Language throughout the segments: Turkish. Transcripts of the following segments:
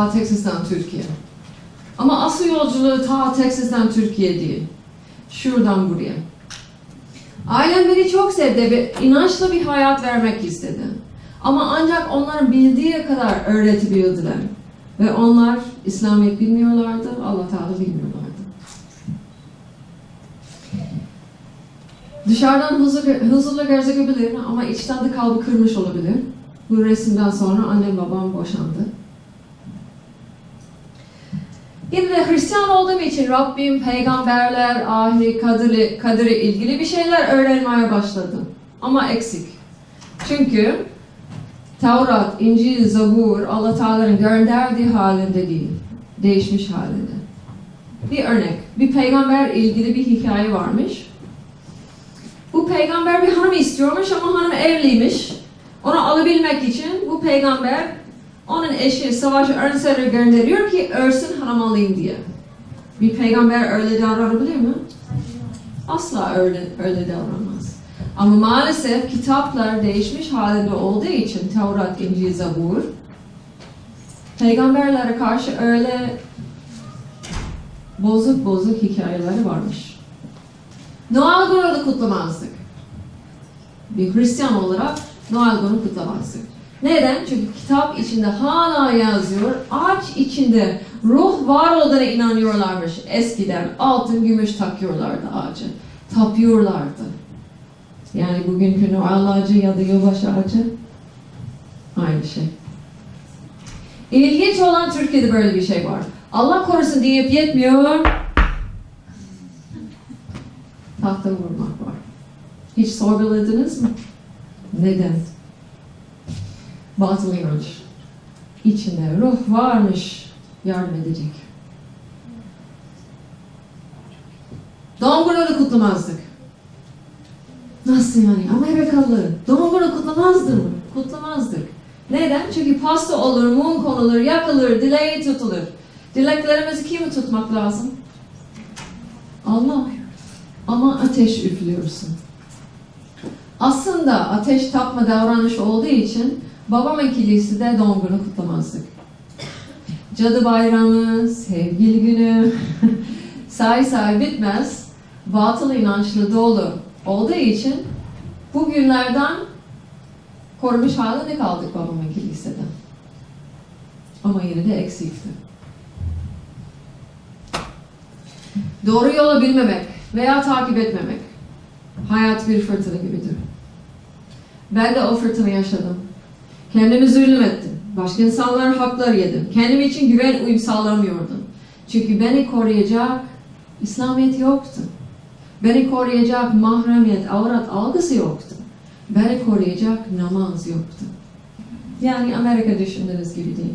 ta Texas'tan Türkiye. Ama asıl yolculuğu ta Texas'tan Türkiye değil. Şuradan buraya. Ailem beni çok sevdi ve inançlı bir hayat vermek istedi. Ama ancak onların bildiği kadar öğretebildiler. Ve onlar İslamiyet bilmiyorlardı, Allah Teala bilmiyorlardı. Dışarıdan huzurlu gözükebilir ama içten de kalbi kırmış olabilir. Bu resimden sonra annem babam boşandı. Yine de Hristiyan olduğum için Rabbim, peygamberler, ahir, kaderi ilgili bir şeyler öğrenmeye başladım. Ama eksik. Çünkü Tevrat, İncil, Zabur, Allah Teala'nın gönderdiği halinde değil, değişmiş halinde. Bir örnek, bir peygamber ilgili bir hikaye varmış. Bu peygamber bir hanım istiyormuş ama hanım evliymiş. Onu alabilmek için bu peygamber onun eşi savaş öncüleri gönderiyor ki örsün hanım alayım diye. Bir peygamber öyle davranabilir mi? Asla öyle davranmaz. Ama maalesef kitaplar değişmiş halinde olduğu için Tevrat, İncil, Zabur peygamberlere karşı öyle bozuk hikayeleri varmış. Noel günü de kutlamazdık. Bir Hristiyan olarak Noel günü kutlamazdık. Neden? Çünkü kitap içinde hala yazıyor, ağaç içinde ruh var olduğuna inanıyorlarmış. Eskiden altın, gümüş takıyorlardı ağaca. Tapıyorlardı. Yani bugünkü Noel ağacı ya da yılbaşı ağacı aynı şey. İlginç olan Türkiye'de böyle bir şey var. Allah korusun deyip yetmiyor. Tahta vurmak var. Hiç sorguladınız mı? Neden? Batıl inanç. İçinde ruh varmış, yardım edecek. Doğum günü de kutlamazdık. Nasıl yani? Amerikalı. Doğum günü kutlamazdı mı? Kutlamazdık. Neden? Çünkü pasta olur, mum konulur, yakılır, dileği tutulur. Dileklerimizi kimi tutmak lazım? Allah. Ama ateş üflüyorsun. Aslında ateş tapma davranış olduğu için babamın kilisede doğum günü kutlamazdık. Cadı bayramı, sevgili günü, say bitmez, batıl inançlı dolu olduğu için bu günlerden korumuş halinde kaldık babamın kilisede. Ama yine de eksikti. Doğru yolu bilmemek veya takip etmemek. Hayat bir fırtına gibidir. Ben de o fırtına yaşadım. Kendimi zulüm ettim. Başka insanların hakları yedim. Kendim için güven uyum sağlamıyordum. Çünkü beni koruyacak İslamiyet yoktu. Beni koruyacak mahremiyet, avrat algısı yoktu. Beni koruyacak namaz yoktu. Yani Amerika düşündüğünüz gibi değil.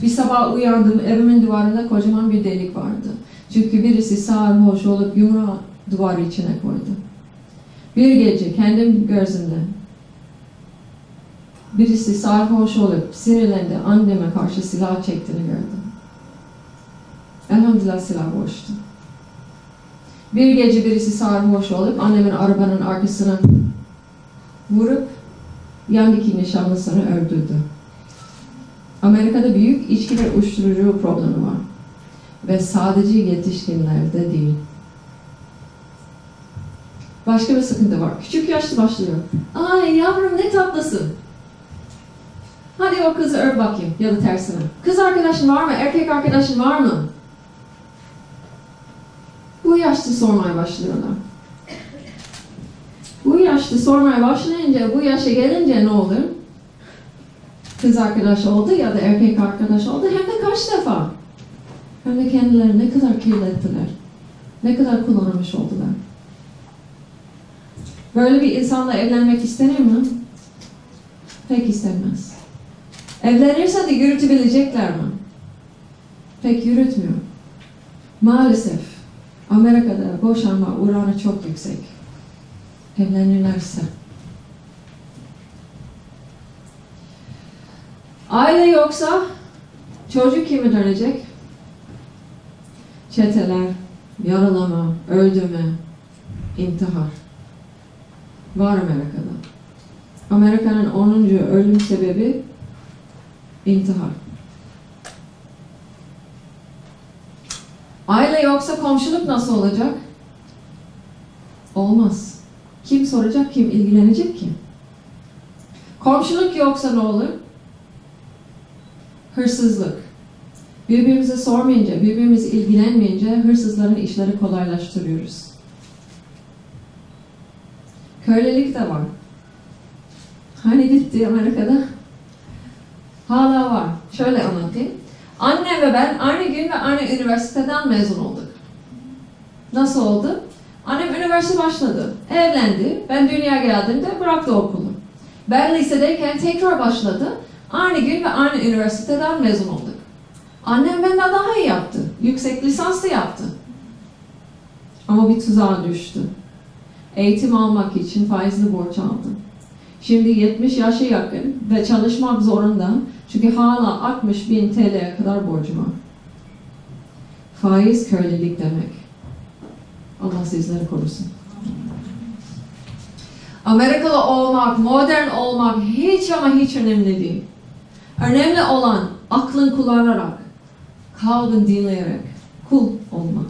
Bir sabah uyandım, evimin duvarında kocaman bir delik vardı. Çünkü birisi sarhoş olup yumruğu duvar içine koydu. Bir gece kendim gözümde birisi sarhoş olup sinirlendi, anneme karşı silah çektiğini gördüm. Elhamdülillah silah boştu. Bir gece birisi sarhoş olup annemin arabanın arkasına vurup yandaki nişanlısını öldürdü. Amerika'da büyük içki ve uyuşturucu problemi var. Ve sadece yetişkinlerde değil. Başka bir sıkıntı var. Küçük yaşta başlıyor. Ay yavrum ne tatlısın. Hadi o kızı öp bakayım ya da tersine. Kız arkadaşın var mı? Erkek arkadaşın var mı? Bu yaşta sormaya başlıyorlar. Bu yaşta sormaya başlayınca, bu yaşa gelince ne olur? Kız arkadaş oldu ya da erkek arkadaş oldu hem de kaç defa? Hem de kendilerini ne kadar kirlettiler. Ne kadar kullanılmış oldular. Böyle bir insanla evlenmek istenir mi? Pek istenmez. Evlenirse de yürütebilecekler mi? Pek yürütmüyor. Maalesef Amerika'da boşanma oranı çok yüksek. Evlenirlerse. Aile yoksa çocuk kime dönecek? Çeteler, yaralama, öldürme, intihar. Var Amerika'da. Amerika'nın 10. ölüm sebebi intihar. Aile yoksa komşuluk nasıl olacak? Olmaz. Kim soracak, kim ilgilenecek ki? Komşuluk yoksa ne olur? Hırsızlık. Birbirimize sormayınca, birbirimize ilgilenmeyince hırsızların işleri kolaylaştırıyoruz. Kölelik de var. Hani bitti Amerika'da? Hala var. Şöyle anlatayım. Annem ve ben aynı gün ve aynı üniversiteden mezun olduk. Nasıl oldu? Annem üniversite başladı. Evlendi. Ben dünyaya geldiğimde bıraktı okulu. Ben lisedeyken tekrar başladı. Aynı gün ve aynı üniversiteden mezun olduk. Annem benden daha iyi yaptı. Yüksek lisans da yaptı. Ama bir tuzağa düştü. Eğitim almak için faizli borç aldı. Şimdi 70 yaşa yakın ve çalışmak zorunda. Çünkü hala 60.000 TL'ye kadar borcu var. Faiz kölelik demek. Allah sizleri korusun. Amerikalı olmak, modern olmak hiç ama hiç önemli değil. Önemli olan aklın kullanarak, kalbin dinleyerek kul olmak.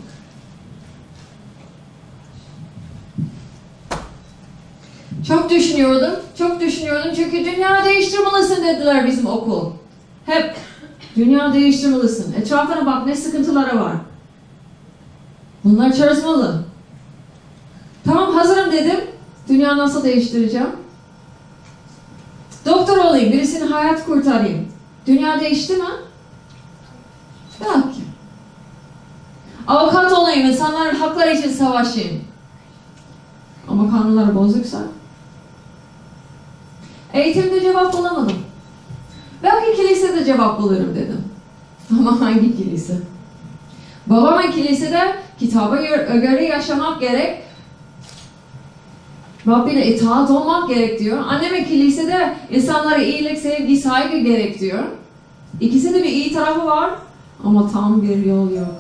Çok düşünüyordum çünkü dünya değiştirmelisin dediler bizim okul. Hep dünya değiştirmelisin. Etrafına bak ne sıkıntıları var. Bunlar çözmeli. Tamam hazırım dedim. Dünya nasıl değiştireceğim? Doktor olayım, birisinin hayat kurtarayım. Dünya değişti mi? Belki. Avukat olayım, insanların hakları için savaşayım. Ama kanunları bozuksa? Eğitimde cevap bulamadım. Belki kilisede cevap bulurum dedim. Ama hangi kilise? Babamın kilisede kitaba göre yaşamak gerek. Rabbine itaat olmak gerek diyor. Annemin kilisede insanlara iyilik, sevgi, saygı gerek diyor. İkisi de bir iyi tarafı var ama tam bir yol yok.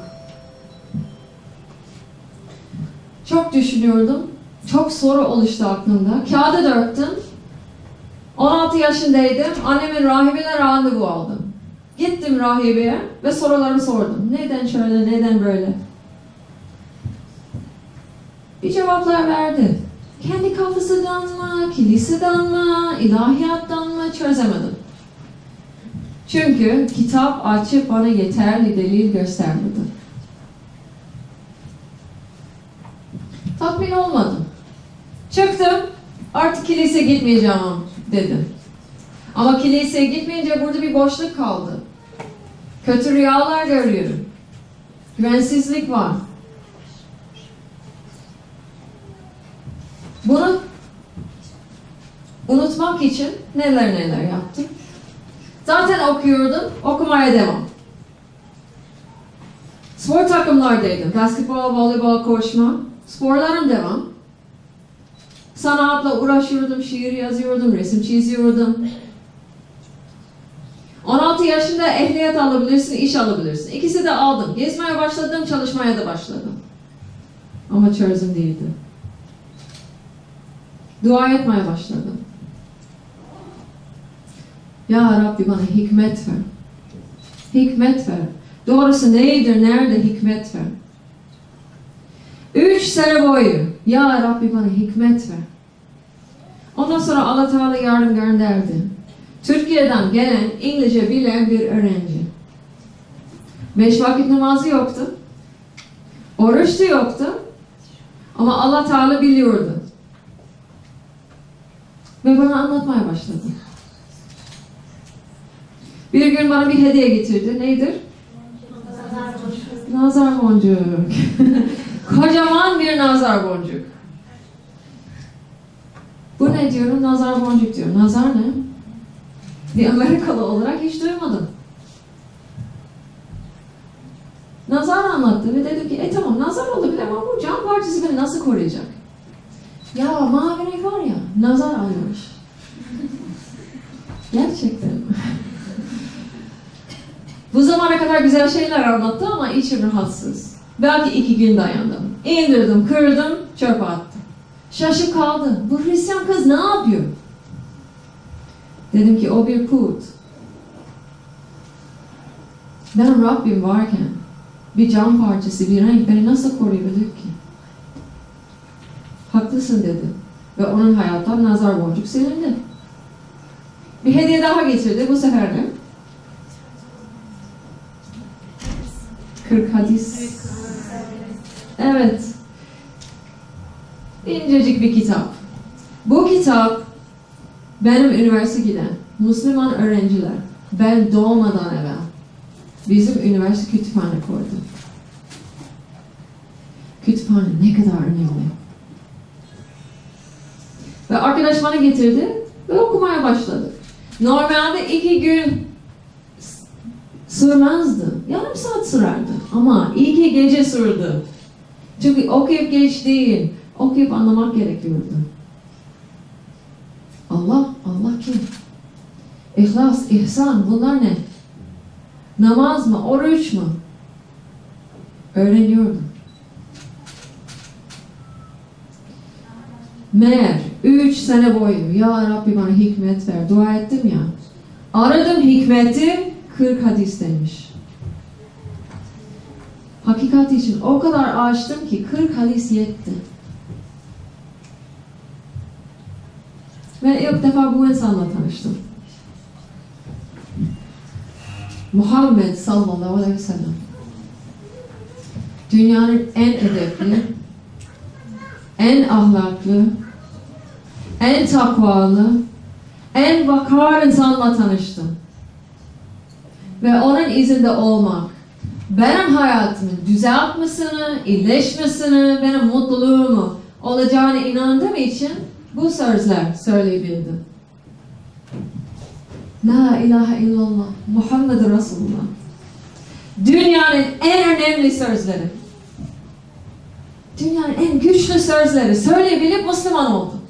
Çok düşünüyordum. Çok soru oluştu aklımda. Kağıda döktüm. 16 yaşındaydım. Annemin rahibine randevu aldım. Gittim rahibeye ve sorularımı sordum. Neden şöyle, neden böyle? Bir cevaplar verdi. Kendi kafasından mı, kiliseden mi, ilahiyattan mı çözemedim. Çünkü kitap açıp bana yeterli delil göstermedi. Tatmin olmadım. Çıktım, artık kiliseye gitmeyeceğim dedim. Ama kiliseye gitmeyince burada bir boşluk kaldı. Kötü rüyalar görüyorum. Güvensizlik var. Bunu unutmak için neler yaptım. Zaten okuyordum, okumaya devam. Spor takımlardaydım. Basketbol, voleybol, koşma. Sporlarım devam. Sanatla uğraşıyordum, şiir yazıyordum, resim çiziyordum. 16 yaşında ehliyet alabilirsin, iş alabilirsin. İkisi de aldım. Gezmeye başladım, çalışmaya da başladım. Ama çözüm değildi. Dua etmeye başladım. Ya Rabbi bana hikmet ver. Hikmet ver. Doğrusu nedir, nerede hikmet ver. 3 sene boyu Ya Rabbi bana hikmet ver. Ondan sonra Allah Teala yardım gönderdi. Türkiye'den gelen İngilizce bilen bir öğrenci. 5 vakit namazı yoktu. Oruç da yoktu. Ama Allah Teala biliyordu. Ve bana anlatmaya başladı. Bir gün bana bir hediye getirdi. Neydir? Nazar boncuk. Kocaman bir nazar boncuk. Bu ne diyorum? Nazar boncuk diyor. Nazar ne? Bir Amerikalı olarak hiç duymadım. Nazar anlattı ve dedi ki tamam nazar olabilir ama bu cam partisi beni nasıl koruyacak? Ya mavi renk var ya, nazar almış. Gerçekten mi? Bu zamana kadar güzel şeyler anlattı ama içim rahatsız. Belki 2 gün dayandım. İndirdim, kırdım, çöpe attım. Şaşıp kaldı. Bu Hristiyan kız ne yapıyor? Dedim ki o bir put. Benim Rabbim varken bir cam parçası, bir renk beni nasıl koruyabilir ki? Haklısın dedi. Ve onun hayattan nazar boncuk silindi. Bir hediye daha getirdi. Bu sefer ne? 40 hadis. Evet. İncecik bir kitap. Bu kitap benim üniversitede Müslüman öğrenciler ben doğmadan evvel bizim üniversite kütüphane kurdu. Kütüphane ne kadar önemli. Ve arkadaş bana getirdi ve okumaya başladık. Normalde 2 gün sürmezdi. Yarım saat sürerdi. Ama 2 gece sürdü. Çünkü okuyup geç değil, okuyup anlamak gerekiyordu. Allah kim? İhlas, ihsan bunlar ne? Namaz mı, oruç mu? Öğreniyordum. Meğer 3 sene boyu ya Rabbi bana hikmet ver dua ettim ya. Aradım hikmeti 40 hadis demiş. Hakikat için o kadar açtım ki 40 hadis yetti. Ve ilk defa bu insanla tanıştım. Muhammed sallallahu aleyhi ve sellem. Dünyanın en edepli, en ahlaklı, en takvalı, en vakar insanla tanıştım. Ve onun izinde olmak, benim hayatımın düzeltmesini, iyileşmesini, benim mutluluğumu olacağına inandığım için bu sözler söyleyebildim. La ilahe illallah, Muhammedur Resulullah. Dünyanın en önemli sözleri. Dünyanın en güçlü sözleri söyleyebilip Müslüman oldum.